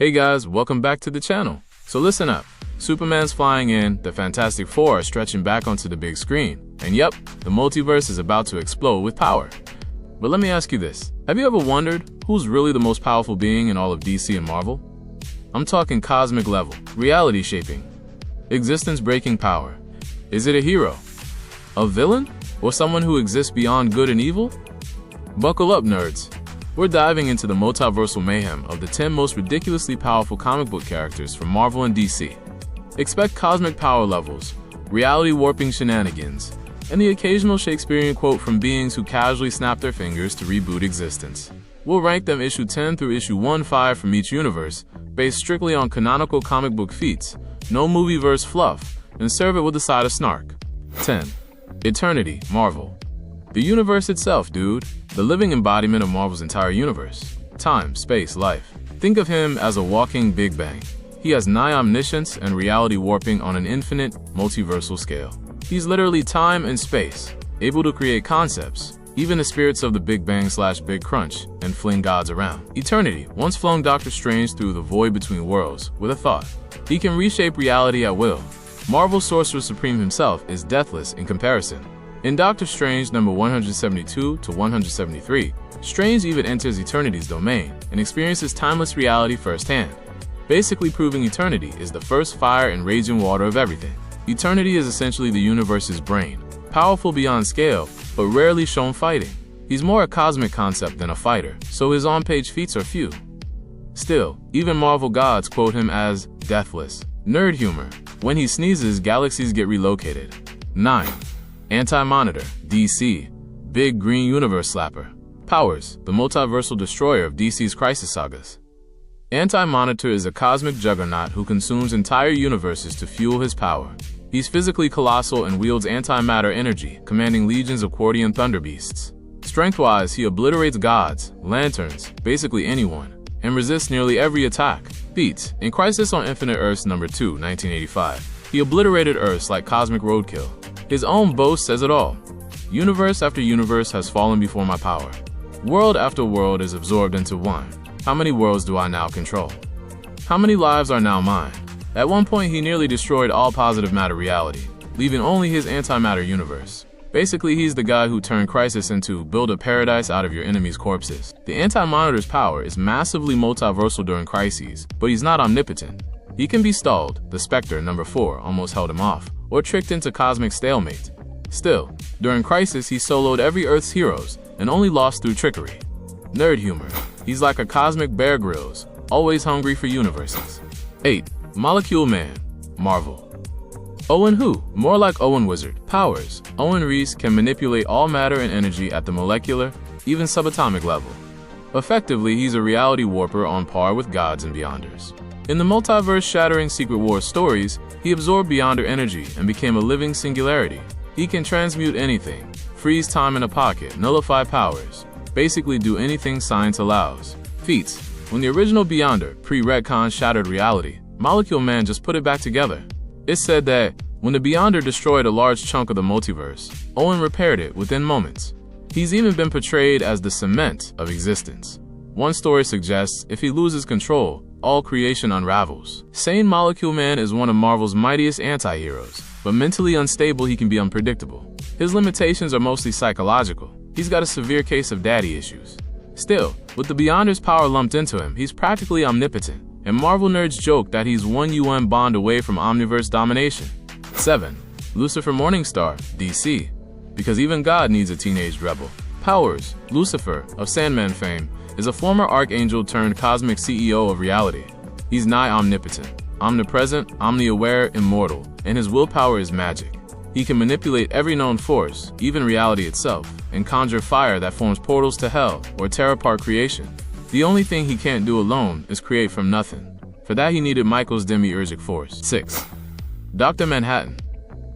Hey guys, welcome back to the channel. So listen up. Superman's flying in, the Fantastic Four are stretching back onto the big screen, and yep, the multiverse is about to explode with power. But let me ask you this. Have you ever wondered who's really the most powerful being in all of DC and Marvel? I'm talking cosmic level, reality shaping, existence breaking power. Is it a hero? A villain? Or someone who exists beyond good and evil? Buckle up, nerds. We're diving into the multiversal mayhem of the 10 most ridiculously powerful comic book characters from Marvel and DC. Expect cosmic power levels, reality warping shenanigans, and the occasional Shakespearean quote from beings who casually snap their fingers to reboot existence. We'll rank them issue 10 through issue 1-5 from each universe, based strictly on canonical comic book feats, no movieverse fluff, and serve it with a side of snark. 10. Eternity, Marvel. The universe itself, dude. The living embodiment of Marvel's entire universe. Time, space, life. Think of him as a walking Big Bang. He has nigh omniscience and reality warping on an infinite, multiversal scale. He's literally time and space, able to create concepts, even the spirits of the Big Bang/Big Crunch, and fling gods around. Eternity once flung Doctor Strange through the void between worlds with a thought. He can reshape reality at will. Marvel's Sorcerer Supreme himself is deathless in comparison. In Doctor Strange number 172 to 173, Strange even enters Eternity's domain and experiences timeless reality firsthand, basically proving Eternity is the first fire and raging water of everything. Eternity is essentially the universe's brain, powerful beyond scale, but rarely shown fighting. He's more a cosmic concept than a fighter, so his on-page feats are few. Still, even Marvel gods quote him as deathless. Nerd humor. When he sneezes, galaxies get relocated. 9. Anti-Monitor, DC. Big green universe slapper. Powers, the multiversal destroyer of DC's crisis sagas. Anti-Monitor is a cosmic juggernaut who consumes entire universes to fuel his power. He's physically colossal and wields antimatter energy, commanding legions of Quarian thunderbeasts. Strength-wise, he obliterates gods, lanterns, basically anyone, and resists nearly every attack. Feats. In Crisis on Infinite Earths number 2, 1985, he obliterated Earths like cosmic roadkill. His own boast says it all. Universe after universe has fallen before my power. World after world is absorbed into one. How many worlds do I now control? How many lives are now mine? At one point, he nearly destroyed all positive matter reality, leaving only his antimatter universe. Basically, he's the guy who turned Crisis into build a paradise out of your enemy's corpses. The Anti-Monitor's power is massively multiversal during crises, but he's not omnipotent. He can be stalled, the Spectre number 4 almost held him off, or tricked into cosmic stalemate. Still, during Crisis he soloed every Earth's heroes, and only lost through trickery. Nerd humor. He's like a cosmic Bear Grylls, always hungry for universes. 8. Molecule Man, Marvel. Owen Who, more like Owen Wizard. Powers. Owen Reese can manipulate all matter and energy at the molecular, even subatomic level. Effectively, he's a reality warper on par with gods and beyonders. In the multiverse-shattering Secret Wars stories, he absorbed beyonder energy and became a living singularity. He can transmute anything, freeze time in a pocket, nullify powers, basically do anything science allows. Feats. When the original Beyonder, pre-retcon, shattered reality, Molecule Man just put it back together. It's said that when the Beyonder destroyed a large chunk of the multiverse, Owen repaired it within moments. He's even been portrayed as the cement of existence. One story suggests if he loses control, all creation unravels. Sane Molecule Man is one of Marvel's mightiest anti-heroes, but mentally unstable, he can be unpredictable. His limitations are mostly psychological. He's got a severe case of daddy issues. Still, with the Beyonder's power lumped into him, he's practically omnipotent, and Marvel nerds joke that he's one UN bond away from omniverse domination. 7. Lucifer Morningstar, DC. Because even God needs a teenage rebel. Powers. Lucifer, of Sandman fame, is a former archangel turned cosmic CEO of reality. He's nigh omnipotent, omnipresent, omni-aware, immortal, and his willpower is magic. He can manipulate every known force, even reality itself, and conjure fire that forms portals to hell or tear apart creation. The only thing he can't do alone is create from nothing. For that he needed Michael's demiurgic force. 6. Dr. Manhattan,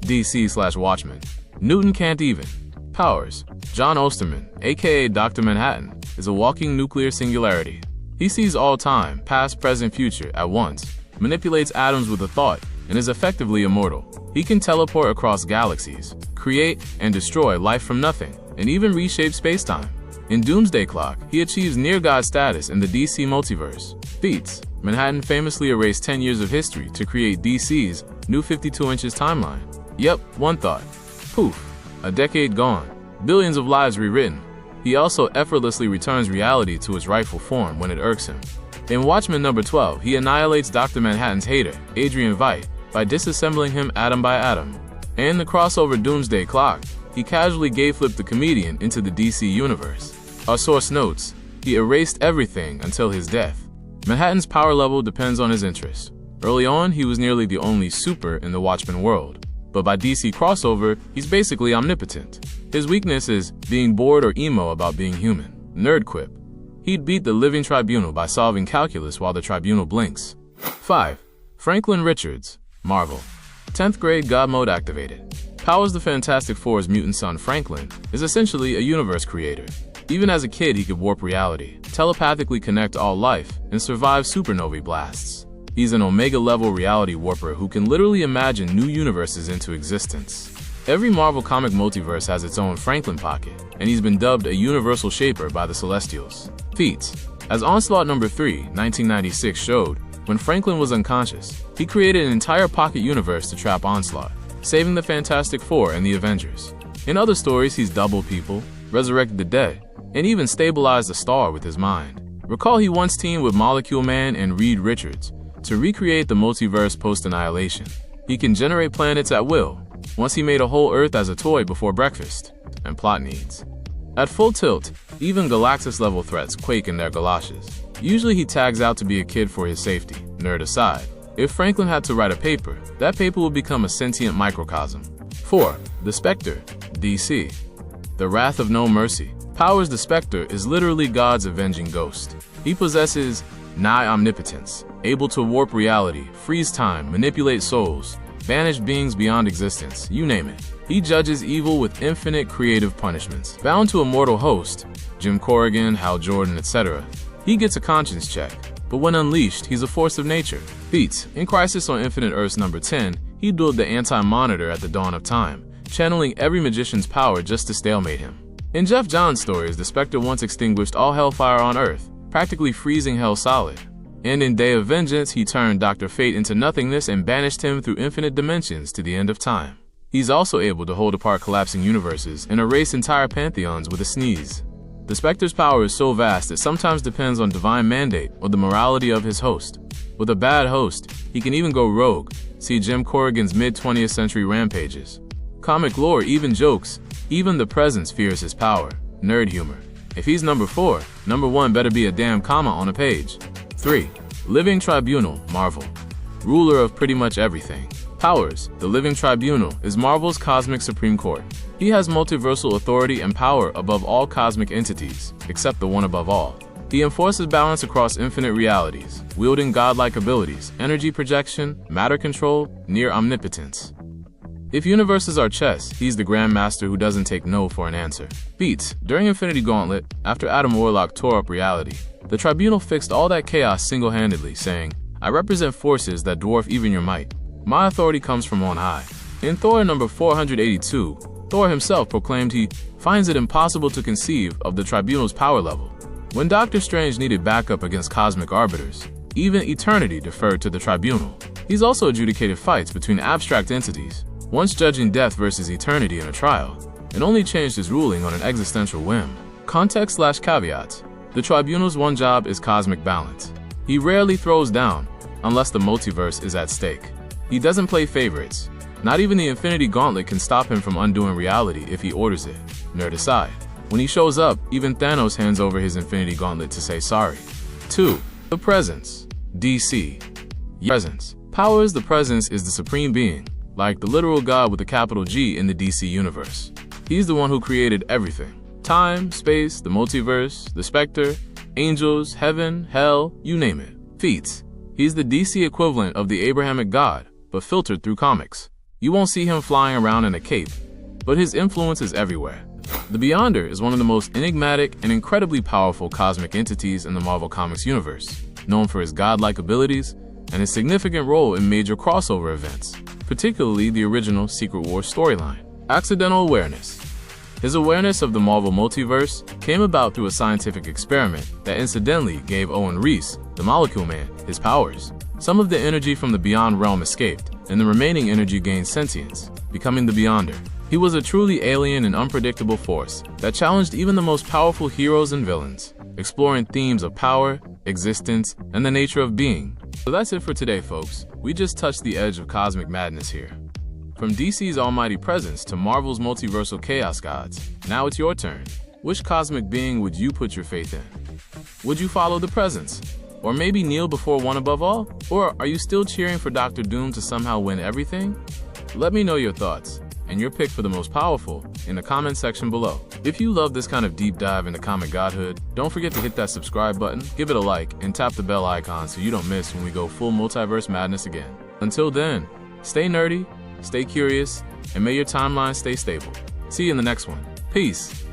DC/Watchmen. Newton can't even. Powers. John Osterman, aka Dr. Manhattan, is a walking nuclear singularity. He sees all time, past, present, future, at once, manipulates atoms with a thought, and is effectively immortal. He can teleport across galaxies, create and destroy life from nothing, and even reshape space-time. In Doomsday Clock, he achieves near-god status in the DC multiverse. Feats. Manhattan famously erased 10 years of history to create DC's new 52 inches timeline. Yep, one thought. Poof, a decade gone, billions of lives rewritten. He also effortlessly returns reality to its rightful form when it irks him. In Watchmen number 12, he annihilates Dr. Manhattan's hater, Adrian Veidt, by disassembling him atom by atom. In the crossover Doomsday Clock, he casually gay-flipped the comedian into the DC universe. Our source notes, he erased everything until his death. Manhattan's power level depends on his interest. Early on, he was nearly the only super in the Watchmen world. But by DC crossover, he's basically omnipotent. His weakness is being bored or emo about being human. Nerd quip. He'd beat the living tribunal by solving calculus while the tribunal blinks. 5. Franklin Richards, Marvel. 10th grade God mode activated. Powers the Fantastic Four's mutant son Franklin is essentially a universe creator. Even as a kid, he could warp reality, telepathically connect all life, and survive supernovae blasts. He's an Omega-level reality warper who can literally imagine new universes into existence. Every Marvel comic multiverse has its own Franklin pocket, and he's been dubbed a universal shaper by the Celestials. Feats. As Onslaught number 3, 1996 showed, when Franklin was unconscious, he created an entire pocket universe to trap Onslaught, saving the Fantastic Four and the Avengers. In other stories, he's doubled people, resurrected the dead, and even stabilized a star with his mind. Recall he once teamed with Molecule Man and Reed Richards to recreate the multiverse post-annihilation. He can generate planets at will. Once he made a whole Earth as a toy before breakfast, and plot needs. At full tilt, even Galactus-level threats quake in their galoshes. Usually he tags out to be a kid for his safety, nerd aside. If Franklin had to write a paper, that paper would become a sentient microcosm. 4. The Spectre, DC. The Wrath of No Mercy. Powers the Spectre is literally God's avenging ghost. He possesses nigh omnipotence, able to warp reality, freeze time, manipulate souls, banish beings beyond existence, you name it. He judges evil with infinite creative punishments. Bound to a mortal host, Jim Corrigan, Hal Jordan, etc., he gets a conscience check, but when unleashed, he's a force of nature. Feats. In Crisis on Infinite Earths number 10, he dueled the Anti-Monitor at the dawn of time, channeling every magician's power just to stalemate him. In Jeff Johns' stories, the Spectre once extinguished all hellfire on Earth, practically freezing hell solid. And in Day of Vengeance, he turned Dr. Fate into nothingness and banished him through infinite dimensions to the end of time. He's also able to hold apart collapsing universes and erase entire pantheons with a sneeze. The Spectre's power is so vast it sometimes depends on divine mandate or the morality of his host. With a bad host, he can even go rogue. See Jim Corrigan's mid-20th century rampages. Comic lore even jokes, even the Presence fears his power. Nerd humor. If he's number 4, number 1 better be a damn comma on a page. 3. Living Tribunal, Marvel. Ruler of pretty much everything. Powers. The Living Tribunal is Marvel's cosmic Supreme Court. He has multiversal authority and power above all cosmic entities, except the one above all. He enforces balance across infinite realities, wielding godlike abilities, energy projection, matter control, near omnipotence. If universes are chess, he's the Grandmaster who doesn't take no for an answer. Feats. During Infinity Gauntlet, after Adam Warlock tore up reality, the Tribunal fixed all that chaos single-handedly, saying, "I represent forces that dwarf even your might. My authority comes from on high." In Thor number 482, Thor himself proclaimed he finds it impossible to conceive of the Tribunal's power level. When Doctor Strange needed backup against cosmic arbiters, even eternity deferred to the Tribunal. He's also adjudicated fights between abstract entities, once judging death versus eternity in a trial, and only changed his ruling on an existential whim. Context/caveats. The Tribunal's one job is cosmic balance. He rarely throws down, unless the multiverse is at stake. He doesn't play favorites. Not even the Infinity Gauntlet can stop him from undoing reality if he orders it. Nerd aside. When he shows up, even Thanos hands over his Infinity Gauntlet to say sorry. 2. The Presence. DC. Presence. Powers the Presence is the supreme being, like the literal God with a capital G in the DC universe. He's the one who created everything. Time, space, the multiverse, the Spectre, angels, heaven, hell, you name it. Feats. He's the DC equivalent of the Abrahamic God, but filtered through comics. You won't see him flying around in a cape, but his influence is everywhere. The Beyonder is one of the most enigmatic and incredibly powerful cosmic entities in the Marvel Comics universe, known for his godlike abilities and his significant role in major crossover events, particularly the original Secret Wars storyline. Accidental awareness. His awareness of the Marvel multiverse came about through a scientific experiment that incidentally gave Owen Reese the Molecule Man, his powers. Some of the energy from the Beyond realm escaped, and the remaining energy gained sentience, becoming the Beyonder. He was a truly alien and unpredictable force that challenged even the most powerful heroes and villains, exploring themes of power, existence, and the nature of being. So that's it for today, folks. We just touched the edge of cosmic madness here. From DC's almighty presence to Marvel's multiversal chaos gods, now it's your turn. Which cosmic being would you put your faith in? Would you follow the presence? Or maybe kneel before one above all? Or are you still cheering for Dr. Doom to somehow win everything? Let me know your thoughts and your pick for the most powerful in the comment section below. If you love this kind of deep dive into comic godhood, don't forget to hit that subscribe button, give it a like, and tap the bell icon so you don't miss when we go full multiverse madness again. Until then, stay nerdy, stay curious, and may your timeline stay stable. See you in the next one. Peace.